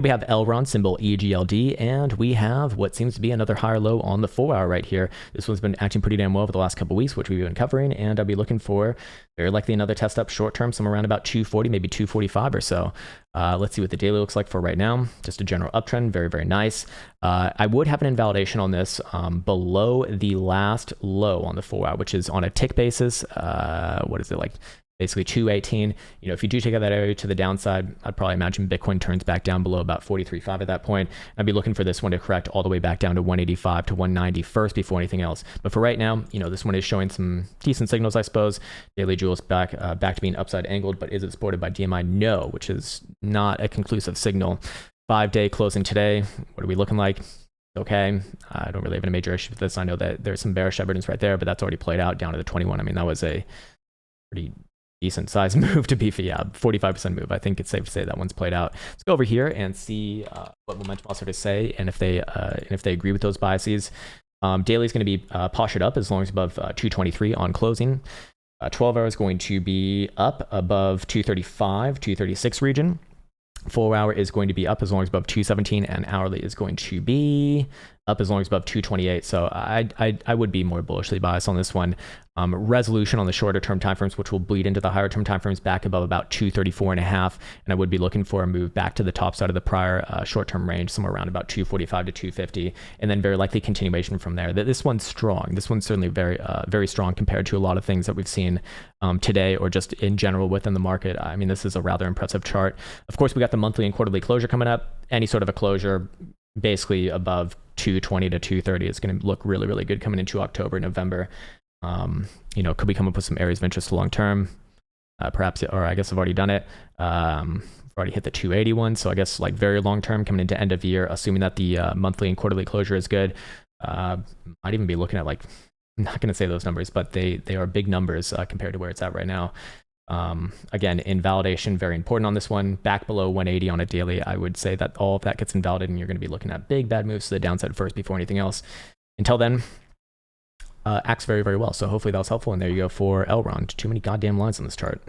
We have Elrond, symbol EGLD, and we have what seems to be another higher low on the 4-hour right here. This one's been acting pretty damn well over the last couple of weeks, which we've been covering, and I'll be looking for very likely another test up short term, somewhere around about 240, maybe 245 or so. Let's see what the daily looks like for right now. Just a general uptrend, very, very nice. I would have an invalidation on this below the last low on the 4-hour, which is on a tick basis. What is it, like basically 218. You know, if you do take out that area to the downside, I'd probably imagine Bitcoin turns back down below about 43.5 at that point. I'd be looking for this one to correct all the way back down to 185 to 190 first before anything else. But for right now, you know, this one is showing some decent signals, I suppose. Daily Jewel's back to being upside angled, but is it supported by DMI? No, which is not a conclusive signal. 5-day closing today. What are we looking like? Okay, I don't really have any major issue with this. I know that there's some bearish evidence right there, but that's already played out down to the 21. I mean, that was a pretty decent size move to be for, yeah, 45% move. I think it's safe to say that one's played out. Let's go over here and see what momentum also to say, and if they agree with those biases. Daily is going to be postured up as long as above 223 on closing. 12 hour is going to be up above 235, 236 region. 4-hour is going to be up as long as above 217, and hourly is going to be up as long as above 228. So I would be more bullishly biased on this one. Resolution on the shorter term timeframes, which will bleed into the higher term timeframes back above about 234.5, and I would be looking for a move back to the top side of the prior short term range, somewhere around about 245 to 250, and then very likely continuation from there. This one's strong. This one's certainly very strong compared to a lot of things that we've seen today, or just in general within the market. I mean, this is a rather impressive chart. Of course, we got the monthly and quarterly closure coming up. Any sort of a closure basically above 220 to 230 is going to look really, really good coming into October, November. You know, could we come up with some areas of interest long term? Perhaps, or I guess I've already done it. I've already hit the 281, so I guess like very long term coming into end of year, assuming that the monthly and quarterly closure is good. Might even be looking at, like, I'm not going to say those numbers, but they are big numbers compared to where it's at right now. Again, invalidation, very important on this one. Back below 180 on a daily, I would say that all of that gets invalidated, and you're going to be looking at big bad moves to the downside first before anything else. Until then, acts very, very well. So hopefully that was helpful. And there you go for Elrond. Too many goddamn lines on this chart.